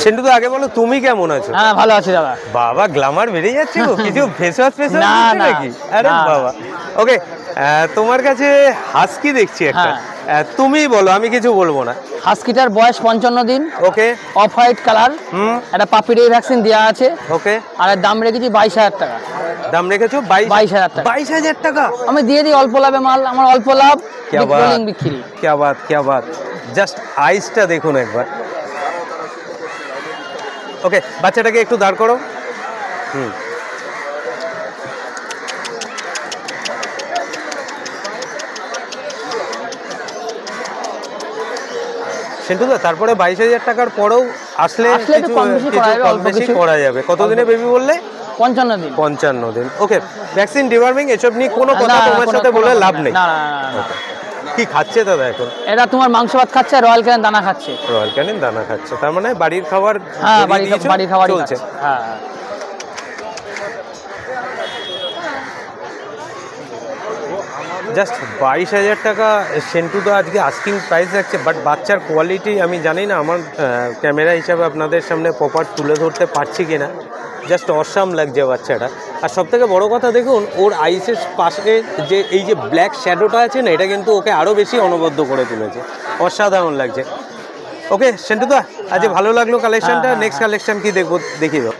সেন্টু তো আগে বলো তুমি কেমন আছো? হ্যাঁ ভালো আছি দাদা। বাবা গ্ল্যামার বেড়ে যাচ্ছে গো, কিছু ফেস ওয়াশ না, না, নাকি? আরে না, না। বাবা, ওকে। তোমার কাছে হাস্কি দেখছি একটা, হ্যাঁ। তুমি বলো, আমি কিছু বলবো না। হাস্কিটার বয়স 55 দিন, ওকে। অফ হোয়াইট কালার, একটা পাপিডে ভ্যাকসিন দেওয়া আছে। ওকে। আর এর দাম রেখেছি 22,000 টাকা। দাম রেখেছো 22,000 টাকা। 22,000 টাকা আমি দিয়ে দিই অল্প লাভে মাল, আমার অল্প লাভ, রোলিং বিক্রি। क्या बात क्या बात, জাস্ট আইসটা দেখুন একবার। ওকে, বাচ্চাটাকে একটু দাঁড় করো। সেন্টুদা তারপরে 22,000 টাকার পরেও আসলে একটু কম বেশি করা যাবে, অল্প কিছু করা যাবে। কতদিনে বেবি বললে? 55 দিন। 55 দিন। ওকে, ভ্যাকসিন ডিওয়ার্মিং এসব নিয়ে কোনো কথা তোমার সাথে বলে লাভ নেই। না না না। কি খাচ্ছে দাদা এখন? এটা তোমার মাংস ভাত খাচ্ছে, রয়্যাল ক্যানিন দানা খাচ্ছে। রয়্যাল ক্যানিন দানা খাচ্ছে, তার মানে বাড়ির খাবার। হ্যাঁ, বাড়ির খাবার চলছে। হ্যাঁ। জাস্ট 22,000 টাকা সেন্টুদা আজকে আস্কিং প্রাইস রাখছে, বাট বাচ্চার কোয়ালিটি আমি জানি না, আমার ক্যামেরা হিসাবে আপনাদের সামনে প্রপার তুলে ধরতে পারছি কিনা। জাস্ট অসাম লাগছে বাচ্চাটা। আর সব থেকে বড়ো কথা দেখুন, ওর আইসের পাশে যে এই যে ব্ল্যাক শ্যাডোটা আছে না, এটা কিন্তু ওকে আরও বেশি অনবদ্য করে তুলেছে। অসাধারণ লাগছে। ওকে সেন্টুদা, আজ ভালো লাগলো কালেকশনটা। নেক্সট কালেকশন কি দেখবো, দেখিয়ে দাও।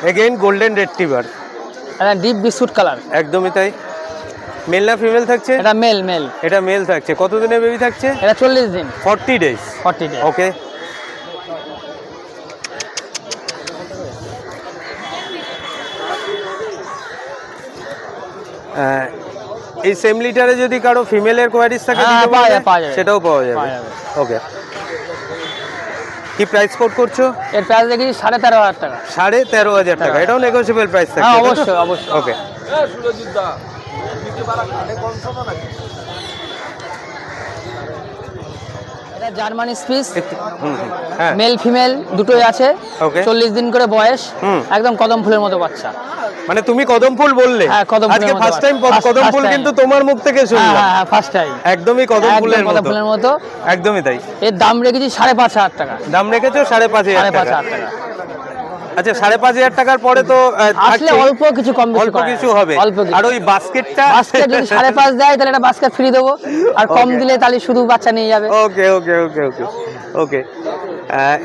এগেইন গোল্ডেন রেট্রিভার, এটা ডিপ বিস্কুট কালার। একদমই তাই। মেল না ফিমেল থাকছে? এটা মেল। এটা মেল থাকছে। কতদিনে বেবি থাকছে? এটা 40 দিন। 40 ডেজ। ওকে। এই সেম লিটারে যদি কারো ফিমেলের কোয়ারিজ থাকে সেটাও পাওয়া যাবে। ওকে, কি প্রাইস কোট করছো? এর প্রাইস দেখি 13,500 টাকা। 13,500 টাকা। এটাও নেগোশিয়েবল প্রাইস থাকবে? হ্যাঁ অবশ্যই। ওকে। এটা জার্মানি স্পিস, মেল ফিমেল দুটোই আছে। 40 দিন করে বয়স, একদম কদম ফুলের মতো বাচ্চা। মানে তুমি কদম ফুল বললে? হ্যাঁ, আজকে ফার্স্ট টাইম কদম ফুল কিন্তু তোমার মুখ থেকে শুনলাম। হ্যাঁ, ফার্স্ট টাইম। একদমই কদম ফুলের মতো। একদমই তাই। এর দাম রেখেছি 5,500 টাকা। দাম রেখেছো 5,500 টাকা। আচ্ছা, 5,500 টাকার পরে তো আসলে অল্প কিছু কম বেশি হবে। আর ওই বাস্কেটটা যদি 5.5 দেয় তাহলে একটা বাস্কেট ফ্রি দেবো, আর কম দিলে তাহলে শুধু বাচ্চা নিয়ে যাবে। ওকে।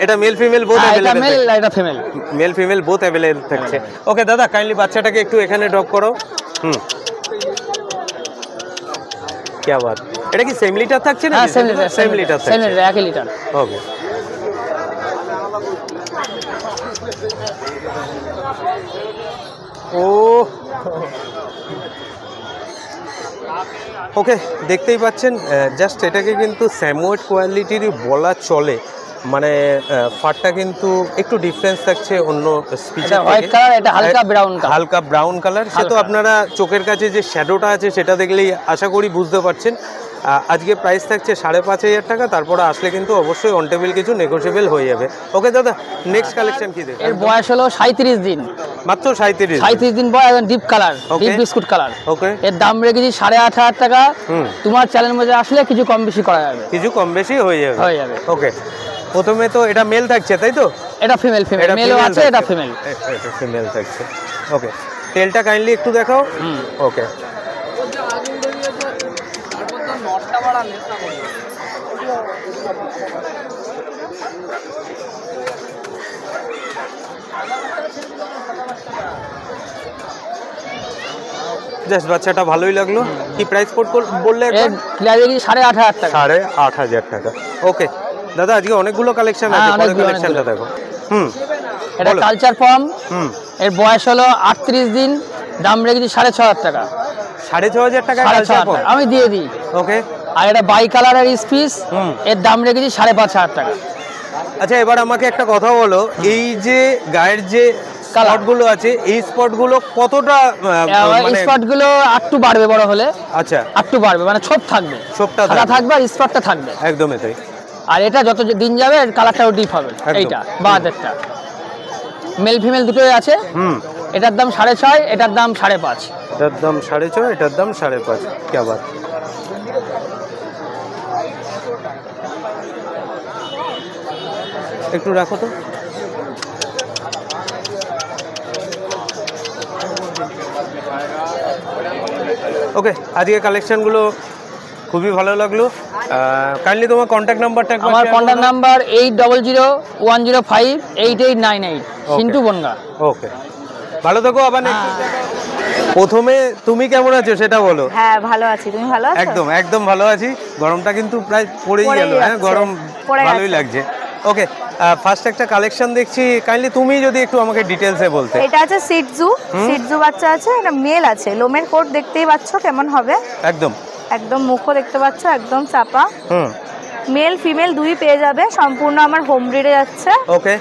এটা মেল ফিমেল বোথ अवेलेबल? এটা female. Male female both available থাকছে। ওকে দাদা, কাইন্ডলি বাচ্চাটাকে একটু এখানে ড্রপ করো। কি বাত, এটা কি সেম লিটার থাকছে না? সেম লিটার থাকছে। 1 লিটার। ওকে। ওকে, দেখতেই পাচ্ছেন, জাস্ট এটাকে কিন্তু স্যামোয়েড কোয়ালিটিরই বলা চলে। মানে ফারটা কিন্তু একটু ডিফারেন্স থাকছে অন্য স্পিচের থেকে। হোয়াইট কালার, এটা হালকা ব্রাউন কালার। সে তো আপনারা চোখের কাছে যে শ্যাডোটা আছে সেটা দেখলেই আশা করি বুঝতে পারছেন। আজকে প্রাইস থাকছে 5,500 টাকা। তারপরে আসলে কিন্তু অবশ্যই অন টেবিল কিছু নেগোশিয়েবল হয়ে যাবে। ওকে দাদা, নেক্সট কালেকশন কি দেখব? এর বয়স হলো 37 দিন। মাত্র 37 দিন বয়স, deep colour, deep biscuit colour. Okay. এর দাম রেখেছি 8,500 টাকা। তোমার চ্যানেল মধ্যে আসলে কিছু কম বেশি করা যাবে। কিছু কম বেশি হয়ে যাবে। ওকে, প্রথমে তো এটা মেল থাকছে তাই তো? এটা ফিমেল মেলও আছে, এটা ফিমেল থাকছে। ওকে, টেলটা কাইন্ডলি একটু দেখাও। ওকে। জাস্ট বাচ্চাটা ভালোই লাগলো। কি প্রাইস বললে? 8,500 টাকা। 8,500 টাকা। ওকে দাদা, আজকে অনেকগুলো কালেকশন আছে, কালেকশনটা দেখো। এটা কালচার ফর্ম। এর বয়স হলো 38 দিন। দাম রেখেছি 6,500 টাকা। 6,500 টাকা কালচার ফর্ম আমি দিয়ে দিই। ওকে। আর এটা বাই কালারের স্পিস, এর দাম রেখেছি 5,500 টাকা। আচ্ছা, এবার আমাকে একটা কথা বলো, এই যে গায়ের যে স্পটগুলো আছে, এই স্পটগুলো কতটা? স্পটগুলো একটু বাড়বে বড় হলে। আচ্ছা, একটু বাড়বে, মানে ছোপ থাকবে, ছোপটা থাকবে আর স্পটটা থাকবে। একদমই তাই। আর এটা যত দিন যাবে কালারটাও ডিপ হবে। এইটা বাদেরটা মেল ফিমেল দুটোই আছে। এটার দাম 6.5, এটার দাম 5.5। এটার দাম 6.5, এটার দাম 5.5। কি বাত। একটু রাখো তো। ওকে, আজকে কালেকশনগুলো খুবই ভালো লাগলো। কাইন্ডলি তোমার কন্ট্যাক্ট নাম্বারটা একবার আমার share কন্ট্যাক্ট করো। নাম্বার 8001058898 সিন্টু বনগা। ওকে, ভালো থাকো, আবার নেক্সট। প্রথমে তুমি কেমন আছো সেটা বলো। হ্যাঁ ভালো আছি, তুমি ভালো আছো? একদম একদম ভালো আছি। গরমটা কিন্তু প্রায় পড়েই পড়েই গেল, হ্যাঁ যাচ্ছে, গরম পড়ে ভালোই গেছে। লাগছে। ওকে, ফার্স্ট একটা কালেকশন দেখছি, কাইন্ডলি তুমি যদি একটু আমাকে ডিটেলসে বলতে। এটা আছে সিটজু, সিটজু বাচ্চা আছে, এটা মেল আছে, লোমের কোট দেখতেই পাচ্ছ কেমন হবে, একদম একদম মুখও দেখতে পাচ্ছ একদম চাপা। হুম, মেল ফিমেল দুই পেয়ে যাবে, সম্পূর্ণ আমার হোম ব্রিডে যাচ্ছে। ওকে।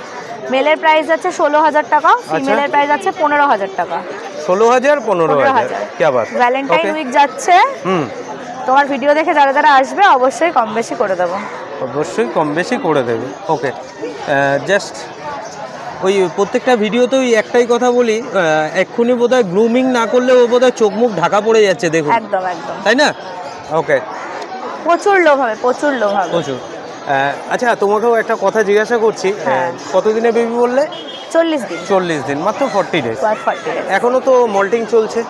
মেলের প্রাইস আছে 16,000 টাকা, ফিমেলের প্রাইস আছে 15,000 টাকা। 16,000 15,000 কি আবার। ভ্যালেন্টাইন উইক যাচ্ছে, হুম, তোমার ভিডিও দেখে যারা যারা আসবে অবশ্যই কম বেশি করে দেবো। অবশ্যই কম বেশি করে দেবে। ওকে, জাস্ট ওই প্রত্যেকটা ভিডিওতে ওই একটাই কথা বলি, এক্ষুনি বোধহয় গ্রুমিং না করলে ও বোধহয় চোখ মুখ ঢাকা পড়ে যাচ্ছে, দেখুন, একদম একদম তাই না? ওকে, প্রচুর লোভ হবে, প্রচুর লোভ হবে। প্রচুর। আচ্ছা, তোমাকেও একটা কথা জিজ্ঞাসা করছি, হ্যাঁ। কতদিনে বেবি বললে? 40 দিন, 40 দিন, মাত্র 40 ডেজ। 40 days। এখনো তো মল্টিং চলছে?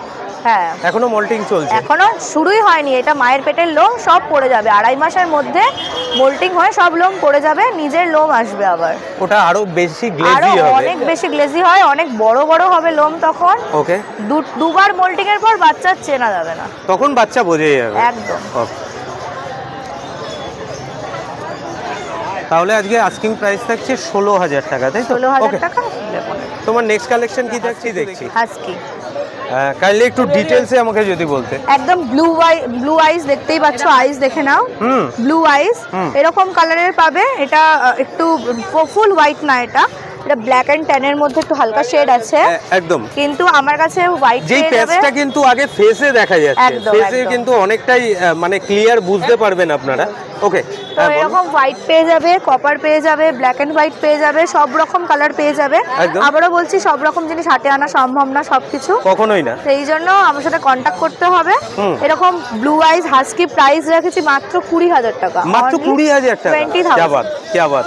হ্যাঁ এখনো মল্টিং চলছে? এখনো শুরুই হয়নি, এটা মায়ের পেটের লোম সব পড়ে যাবে, 2.5 মাসের মধ্যে মোল্টিং হয়ে সব লোম পড়ে যাবে, নিজের লোম আসবে আবার, ওটা আরো বেশি আরো গ্লেজি হবে? অনেক বেশি গ্লেজি হয়, অনেক বড় বড় হবে লোম তখন। ওকে, দুবার মোল্টিং এর পর বাচ্চা চেনা যাবে না, তখন বাচ্চা বোঝে যাবে একদম। Okay. তাহলে আজকে আস্কিং প্রাইস থাকছে 16,000 টাকা, তাই তো? 16,000 Okay. টাকা। তোমার নেক্সট কালেকশন কি থাকছে দেখছি? হাস্কি কাইন্ডলি একটু ডিটেলসে আমাকে যদি বলতে। একদম ব্লু আইস দেখতেই পাচ্ছ, আইস দেখে নাও, হুম, ব্লু আইস এরকম কালারের পাবে। এটা একটু ফুল হোয়াইট না, এটা এটা ব্ল্যাক এন্ড ট্যানের মধ্যে একটু হালকা শেড আছে, একদম। কিন্তু আমার কাছে হোয়াইট যেই পেয়ে যাবে। প্যাচটা কিন্তু আগে ফেসে দেখা যাচ্ছে, একদম, ফেসে একদম। কিন্তু অনেকটাই মানে ক্লিয়ার বুঝতে পারবেন আপনারা। ওকে, তো এরকম হোয়াইট পেয়ে যাবে, কপার পেয়ে যাবে, ব্ল্যাক এন্ড হোয়াইট পেয়ে যাবে, সব রকম কালার পেয়ে যাবে। একদম। আবারও বলছি, সব রকম জিনিস হাতে আনা সম্ভব না সবকিছু, কখনোই না। সেই জন্য আমার সাথে কন্ট্যাক্ট করতে হবে। হুম। এরকম ব্লু আইস হাস্কি প্রাইস রেখেছি মাত্র 20,000 টাকা, মাত্র 20,000 টাকা? 20,000। क्या बात, क्या बात।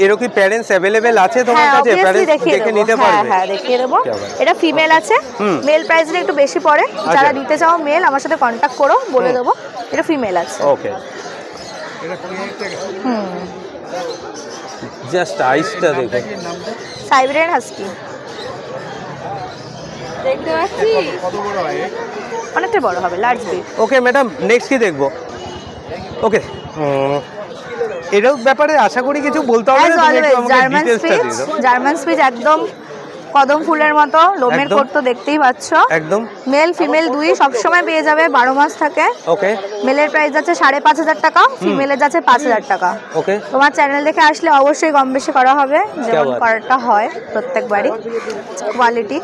এরকম কি প্যারেন্টস अवेलेबल আছে তোমার হ্যাঁ কাছে? obviously প্যারেন্টস দেখিয়ে দেখে দেবো, নিতে হ্যাঁ পারবে? হ্যাঁ দেখিয়ে দেবো। क्या बात। এটা ফিমেল আছে, হুম। মেল প্রাইসটা একটু বেশি পড়ে, যারা আচ্ছা। নিতে চাও মেল আমার সাথে কন্ট্যাক্ট করো, বলে দেবো। এটা ফিমেল আছে। ওকে, হুম, জাস্ট আইসটা দেখো। সাইবেরিয়ান হাস্কি দেখতে পাচ্ছি, অনেকটা বড় হবে, large breed. Okay madam, next কি দেখবো? ওকে, এটার ব্যাপারে আশা করি কিছু বলতে হবে না, তুমি একটু আমাকে জার্মান ডিটেইলসটা স্পিচ, দিয়ে দাও। জার্মান স্পিচ একদম কদম ফুলের মতো, লোমের একদম। কোট তো দেখতেই পাচ্ছ, একদম। মেল ফিমেল দুই সবসময় পেয়ে যাবে, 12 মাস থাকে। ওকে, মেলের প্রাইস আছে 5,500 টাকা, ফিমেলের যাচ্ছে 5,000 টাকা। ওকে, তোমার চ্যানেল দেখে আসলে অবশ্যই কম বেশি করা হবে, যেমন বাত। করাটা হয় প্রত্যেকবারই, কোয়ালিটি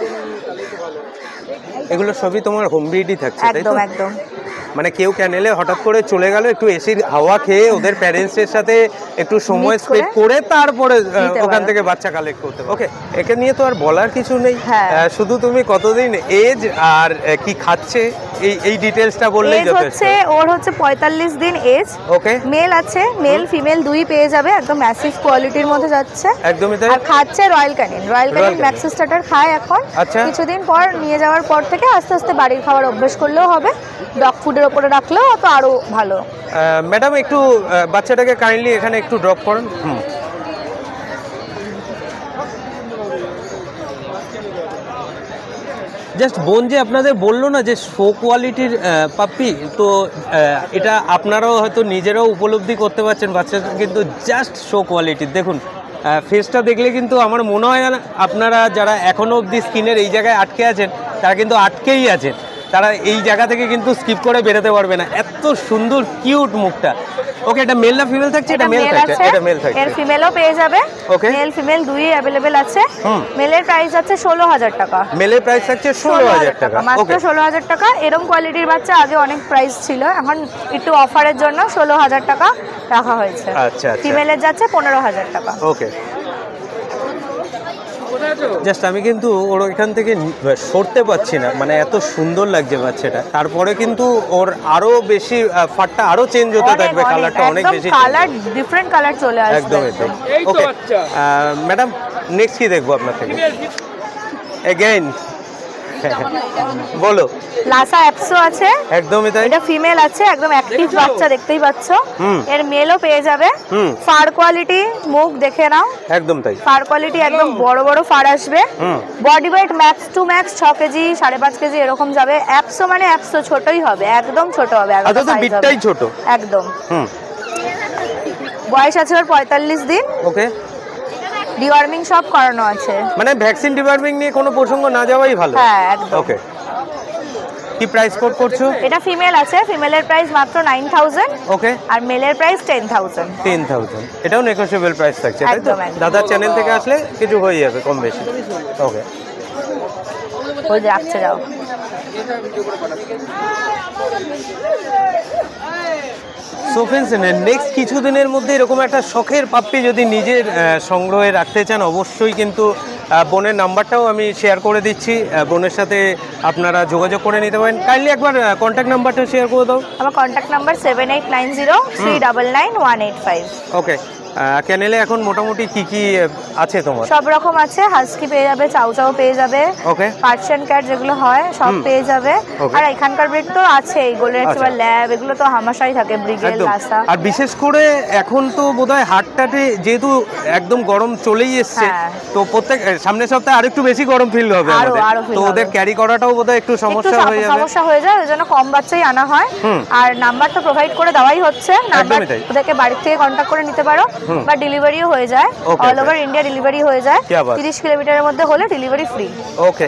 এগুলো সবই তোমার হোম ব্রিডই থাকছে, তাই তো? একদম একদম। মানে কেউ চ্যানেলে হঠাৎ করে চলে গেল, একটু এসির হাওয়া খেয়ে ওদের প্যারেন্টসের সাথে একটু সময় Meet স্পেন্ড করে করে তারপরে নিতে ওখান পারো। থেকে বাচ্চা কালেক্ট করতে। ওকে, একে নিয়ে তো আর বলার কিছু নেই, হ্যাঁ। শুধু তুমি কতদিন এজ আর কি খাচ্ছে এই ডিটেলসটা বললেই এজ যথেষ্ট। হচ্ছে ওর হচ্ছে 45 দিন এজ। ওকে, মেল আছে, মেল ফিমেল দুই পেয়ে যাবে, একদম ম্যাসিভ কোয়ালিটির মধ্যে যাচ্ছে। একদমই তাই। আর খাচ্ছে royal Canin, royal Canin Canin। Maxi starter খায় এখন। আচ্ছা। কিছুদিন পর নিয়ে যাওয়ার পর থেকে আস্তে আস্তে বাড়ির খাবার অভ্যেস করলেও হবে, ডগ ফুডের ওপরে রাখলেও তো আরো ভালো। ম্যাডাম একটু বাচ্চাটাকে কাইন্ডলি এখানে একটু ড্রপ করুন। জাস্ট বোন যে আপনাদের বললো না যে শো কোয়ালিটির পাপ্পি, তো এটা আপনারাও হয়তো নিজেরাও উপলব্ধি করতে পারছেন, বাচ্চাটা কিন্তু জাস্ট শো কোয়ালিটির। দেখুন ফেসটা দেখলে কিন্তু আমার মনে হয় না আপনারা যারা এখনও অবধি স্কিনের এই জায়গায় আটকে আছেন তারা কিন্তু আটকেই আছেন, তারা এই জায়গা থেকে কিন্তু স্কিপ করে বেরোতে পারবে না, এত সুন্দর কিউট মুখটা। ওকে, এটা মেল না ফিমেল থাকছে? এটা মেল থাকছে, এটা মেল থাকছে। এর ফিমেলও পেয়ে যাবে, Okay. মেল ফিমেল দুই अवेलेबल আছে। হুম। মেলের প্রাইস আছে 16,000 টাকা, মেলের প্রাইস থাকছে 16,000 টাকা। মাত্র ওকে, 16,000 টাকা। এরকম কোয়ালিটির বাচ্চা আগে অনেক প্রাইস ছিল, এখন একটু অফারের জন্য 16,000 টাকা রাখা হয়েছে। আচ্ছা আচ্ছা, ফিমেলের যাচ্ছে 15,000 টাকা। ওকে। জাস্ট আমি কিন্তু ওর এখান থেকে সরতে পারছি না, মানে এত সুন্দর লাগছে বাচ্চাটা। তারপরে কিন্তু ওর আরো বেশি ফাটটা আরো চেঞ্জ হতে থাকবে, কালারটা অনেক বেশি কালার ডিফারেন্ট কালার চলে আসবে একদম একদম। ওকে ম্যাডাম, নেক্সট কি দেখবো আপনার থেকে? এগেইন বলো। লাসা অ্যাপসো আছে, একদমই তাই। এটা ফিমেল আছে, একদম অ্যাক্টিভ বাচ্চা, দেখতেই পাচ্ছ। এর মেলও পেয়ে যাবে। ফার কোয়ালিটি মুখ দেখে নাও, একদম তাই। ফার কোয়ালিটি একদম বড় বড় ফার আসবে। Body weight max to max 6 kg 5.5 kg এরকম যাবে। অ্যাপসো মানে অ্যাপসো ছোটই হবে, একদম ছোট হবে, আচ্ছা তো বিটটাই ছোট একদম। বয়স আছে ওর 45 দিন। ওকে, ডিওয়ার্মিং সব করানো আছে, মানে ভ্যাকসিন ডিওয়ার্মিং নিয়ে কোনো প্রসঙ্গ না যাওয়াই ভালো। হ্যাঁ একদম। ওকে, কি প্রাইস কোড করছো? এটা ফিমেল আছে, ফিমেলের প্রাইস মাত্র 9000। ওকে, আর মেলের প্রাইস 10000। 10000, এটাও নেগোশিয়েবল প্রাইস থাকছে, তাই তো? একদম, একদম। দাদার চ্যানেল থেকে আসলে কিছু হয়ে যাবে কম বেশি। ওকে, ওই যে রাখছে, যাও। সো ফ্রেন্ডস, নেক্সট কিছুদিনের মধ্যে এরকম একটা শখের পাপ্পি যদি নিজের সংগ্রহে রাখতে চান, অবশ্যই কিন্তু বোনের নাম্বারটাও আমি শেয়ার করে দিচ্ছি, বোনের সাথে আপনারা যোগাযোগ করে নিতে পারেন। কাইন্ডলি একবার কন্ট্যাক্ট নাম্বারটা শেয়ার করে দাও। আমার কন্ট্যাক্ট নাম্বার 7890399185। ওকে, চ্যানেলে এখন মোটামুটি কি কি আছে তোমার? সব রকম আছে, হাস্কি পেয়ে যাবে, চাউ চাউ পেয়ে যাবে, ওকে, পার্সিয়ান ক্যাট যেগুলো হয় সব পেয়ে যাবে। আর এখানকার ব্রিড তো আছেই, গোল্ডেন রিট্রিভার, ল্যাব, এগুলো তো হামেশাই থাকে, ব্রিগেল, লাসা। আর বিশেষ করে এখন তো বোধহয় হাটটাতে যেহেতু একদম গরম চলেই এসছে, তো প্রত্যেক সামনের সপ্তাহে আরেকটু বেশি গরম ফিল হবে আমাদের, তো ওদের ক্যারি করাটাও বোধহয় একটু সমস্যা হয়ে যায়, ওই জন্য কম বাচ্চাই আনা হয়। আর নাম্বার তো প্রোভাইড করে দেওয়াই হচ্ছে, নাম্বার ওদেরকে বাড়ি থেকে কন্ট্যাক্ট করে নিতে পারো, বা ডেলিভারিও হয়ে যায়, অল ওভার ইন্ডিয়া ডেলিভারি হয়ে যায়। 30 কিলোমিটারের মধ্যে হলে ডেলিভারি ফ্রি। ওকে,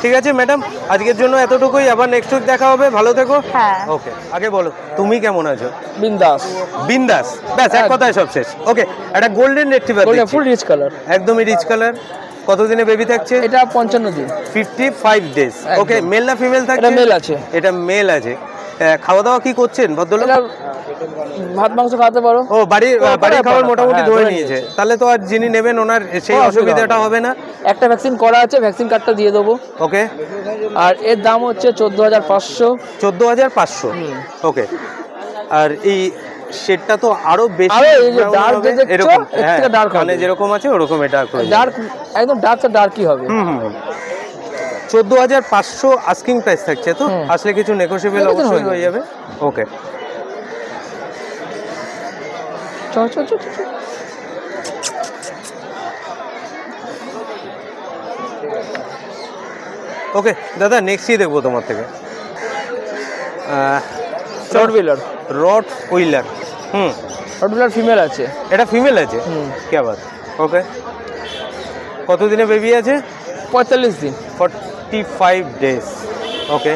ঠিক আছে ম্যাডাম, আজকের জন্য এতটুকুই, আবার নেক্সট উইক দেখা হবে, ভালো থেকো। হ্যাঁ, ওকে, আগে বলো তুমি কেমন আছো? বিন্দাস। বিন্দাস, ব্যাস এক কথায় সব শেষ। ওকে, একটা গোল্ডেন রিট্রিভার, ফুল রিচ কালার, একদমই রিচ কালার। কতদিনে বেবি থাকছে? এটা 55 দিন, 55 ডেজ। ওকে, মেল না ফিমেল থাকছে? এটা মেল আছে। এটা মেল আছে। খাওয়া দাওয়া কি করছেন ভদ্রলোক? ভাত মাংস খাওয়াতে পারো। ও, বাড়ির খাবার মোটামুটি ধরে নিয়েছে, তাহলে তো আর যিনি নেবেন ওনার সেই অসুবিধাটা হবে না। একটা ভ্যাকসিন করা আছে, ভ্যাকসিন কার্ডটা দিয়ে দেবো। ওকে, আর এর দাম হচ্ছে 14500। 14500। ওকে, আর এই শেডটা তো আরো বেশি ডার্ক, এরকম ডার্ক মানে যেরকম আছে ওরকম এটা ডার্ক, একদম ডার্কই হবে। 14500 আস্কিং প্রাইস থাকছে, তো আসলে কিছু নেগোশিয়েবল অবশ্যই হয়ে যাবে। ওকে, ওকে দাদা, নেক্সট কি দেখবো তোমার থেকে? Rod wheeler. Rod wheeler, rod wheeler female আছে। এটা ফিমেল আছে, কি আবার? ওকে, কতদিনে বেবি আছে? 45 দিন, 45 ডেজ। ওকে,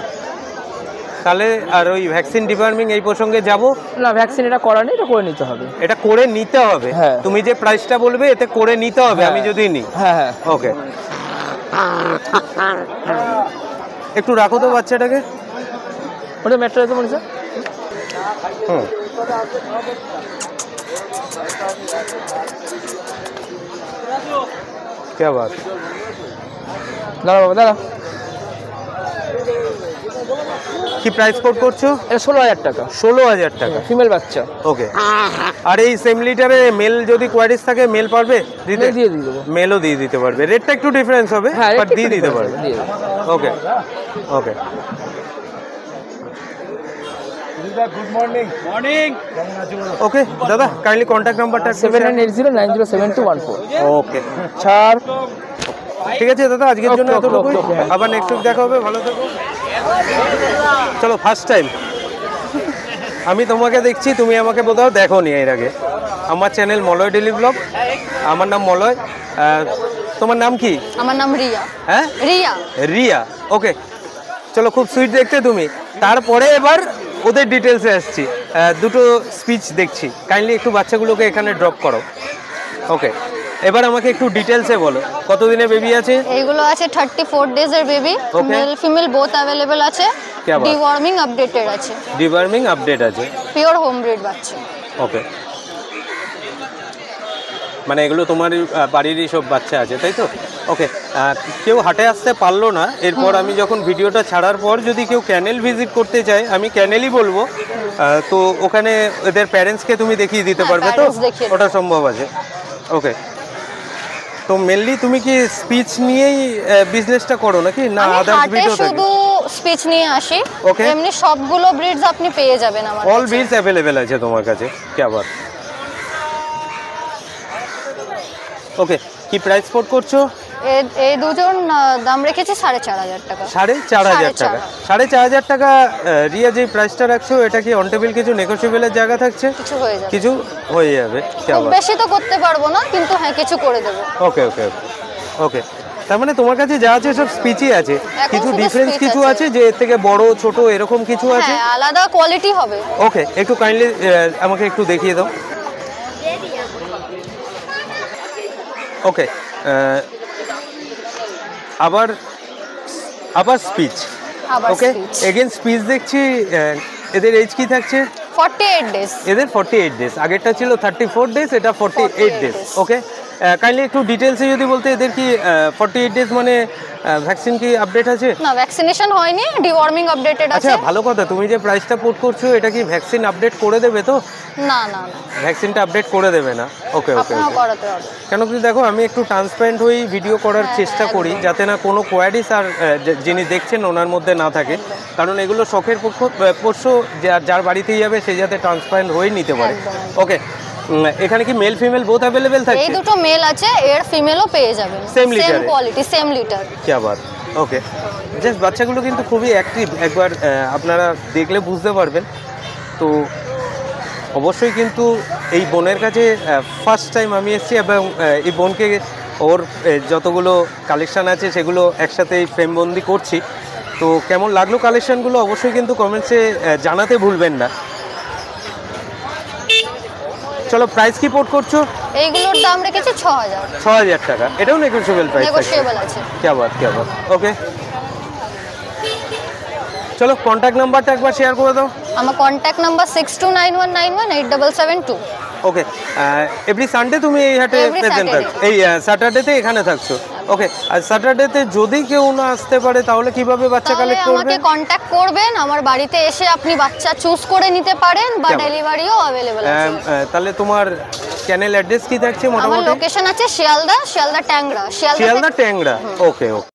তাহলে আর ওই ভ্যাকসিন ডিপার্টমেন্ট এই প্রসঙ্গে যাব না? ভ্যাকসিন এটা করা নেই, এটা করে নিতে হবে। এটা করে নিতে হবে? হ্যাঁ, তুমি যে প্রাইসটা বলবে এতে করে নিতে হবে আমি যদি নিই? হ্যাঁ হ্যাঁ। ওকে, একটু রাখো তো বাচ্চাটাকে। ওটা মেট্রো তো বলছে। क्या बात। দাঁড়া বাবা, দাঁড়া। কি প্রাইস কোড করছো? এটা 16000 টাকা। 16000 টাকা, ফিমেল বাচ্চা। ওকে, আর এই সেম লিটারে মেল যদি কোয়ারিজ থাকে মেল পারবে দিতে? দিয়ে দেবো, মেলও দিয়ে দিতে পারবে, রেটটা একটু ডিফারেন্স হবে, বাট দিয়ে দিতে পারবে। ওকে ওকে, গুড মর্নিং। মর্নিং। ওকে দাদা, কাইন্ডলি কন্ট্যাক্ট নাম্বারটা 7980907214। ওকে, ছাড়। ঠিক আছে দাদা, আজকের জন্য এতটুকুই, আবার নেক্সট উইক দেখা হবে, ভালো থেকো। চলো, ফার্স্ট টাইম আমি তোমাকে দেখছি, তুমি আমাকে বোধহয় দেখো নি এর আগে। আমার চ্যানেল মলয় ডেলি ব্লগ, আমার নাম মলয়। তোমার নাম কি? আমার নাম রিয়া। হ্যাঁ, রিয়া। রিয়া, ওকে। চলো, খুব সুইট দেখতে তুমি। তারপরে এবার ওদের ডিটেলসে আসছি। দুটো স্পিচ দেখছি, কাইন্ডলি একটু বাচ্চাগুলোকে এখানে ড্রপ করো। ওকে, এবার আমাকে একটু ডিটেলসে বলো কতদিনে বেবি আছে? এইগুলো আছে 34 ডেজ এর baby, male female both available আছে। ডিওয়ার্মিং আপডেটেড আছে। ডিওয়ার্মিং আপডেট আছে, পিওর হোম ব্রিড বাচ্চা। ওকে। মানে এগুলো তোমার বাড়িরই সব বাচ্চা আছে, তাই তো? ওকে, কেউ হাটে আসতে পারলো না, এরপর আমি যখন ভিডিওটা ছাড়ার পর যদি কেউ ক্যানেল ভিজিট করতে চায়, আমি ক্যানেলই বলবো, তো ওখানে এদের প্যারেন্টসকে তুমি দেখিয়ে দিতে পারবে তো? ওটা সম্ভব আছে। ওকে, তো মেনলি তুমি কি স্পিচ নিয়েই বিজনেসটা করো নাকি না আদার্স ব্রিডও থাকে? শুধু স্পিচ নিয়ে আসি, Okay. এমনি সবগুলো ব্রিডস আপনি পেয়ে যাবেন আমার অল কাছে। ব্রিডস অ্যাভেলেবেল আছে তোমার কাছে, কি আবার? ওকে, কি প্রাইস পোর্ট করছো? এই দুজন দাম রেখেছি 4,500 টাকা। 4,500 টাকা। 4,500 টাকা রিয়া যে প্রাইসটা রাখছো, এটা কি অন টেবিল কিছু নেগোশিয়েবলের জায়গা থাকছে? কিছু হয়ে যাবে, কিছু হয়ে যাবে, কি খুব আবার? বেশি তো করতে পারবো না, কিন্তু হ্যাঁ কিছু করে দেবো। ওকে ওকে ওকে ওকে, তার মানে তোমার কাছে যা আছে সব স্পিচই আছে, এখন কিছু শুধু ডিফারেন্স speech কিছু আছে। আছে যে এর থেকে বড় ছোট এরকম কিছু আছে? হ্যাঁ, আলাদা কোয়ালিটি হবে। ওকে, একটু কাইন্ডলি আমাকে একটু দেখিয়ে দাও। ওকে, আবার আবার স্পিচ। আবার ওকে, speech। এগেন স্পিচ দেখছি। এদের এজ কি থাকছে? 48 ডেজ। এদের 48 ডেজ, আগেরটা ছিল 34 ডেজ, এটা 48 ডেজ। ওকে, কাইন্ডলি একটু ডিটেলসে যদি বলতে, এদের কি 48 ডেজ মানে ভ্যাকসিন কি আপডেট আছে? না, ভ্যাকসিনেশন হয়নি, ডিওয়ার্মিং আপডেটেড আছে। আচ্ছা, ভালো কথা, তুমি যে প্রাইসটা পোর্ট করছো, এটা কি ভ্যাকসিন আপডেট করে দেবে তো? না না না, ভ্যাকসিনটা আপডেট করে দেবে না? ওকে ওকে আপনাও করাতে হবে। কেন কি দেখো, আমি একটু ট্রান্সপারেন্ট হয়েই ভিডিও করার চেষ্টা করি, যাতে না কোনো কোয়ারিস আর যিনি দেখছেন ওনার মধ্যে না থাকে, কারণ এগুলো শখের পোষ্য, যার বাড়িতেই যাবে সে যাতে ট্রান্সপারেন্ট হয়ে নিতে পারে। ওকে, এখানে কি মেল ফিমেল বোথ অ্যাভেলেবেল এই থাকছে? দুটো মেল আছে, এর ফিমেলও পেয়ে যাবেন, Same litter এ? Quality, same litre. কি আবার? ওকে, জাস্ট বাচ্চাগুলো কিন্তু খুবই অ্যাক্টিভ, একবার আপনারা দেখলে বুঝতে পারবেন। তো অবশ্যই কিন্তু এই বোনের কাছে ফার্স্ট টাইম আমি এসেছি, এবং এই বোনকে ওর যতগুলো কালেকশান আছে সেগুলো একসাথে ফ্রেমবন্দি করছি। তো কেমন লাগলো কালেকশানগুলো অবশ্যই কিন্তু কমেন্টসে জানাতে ভুলবেন না। চলো, প্রাইস কি পোর্ট করছো? এইগুলোর দাম রেখেছি 6,000। 6,000 টাকা, এটাও নেগোশিয়েবল প্রাইস? নেগোশিয়েবল আছে। কি আবার? ওকে, চলো কন্ট্যাক্ট নাম্বারটা একবার শেয়ার করে দাও। আমার কন্ট্যাক্ট নাম্বার 6291918772। ওকে, এভরি সানডে তুমি এই হাটে Every প্রেজেন্ট Saturday। থাকছো, এই স্যাটারডেতে এখানে থাকছো? ওকে, আর স্যাটারডেতে যদি কেউ না আসতে পারে তাহলে কিভাবে বাচ্চা তাহলে কালেক্ট করবে? আমাকে কন্ট্যাক্ট করবেন, আমার বাড়িতে এসে আপনি বাচ্চা চুজ করে নিতে পারেন, বা কেমন? ডেলিভারিও অ্যাভেলেবল আছে। তাহলে তোমার চ্যানেল অ্যাড্রেস কি থাকছে আমার মোটামুটি? লোকেশন আছে শিয়ালদা ট্যাংরা। শিয়ালদা ট্যাংরা। ওকে ওকে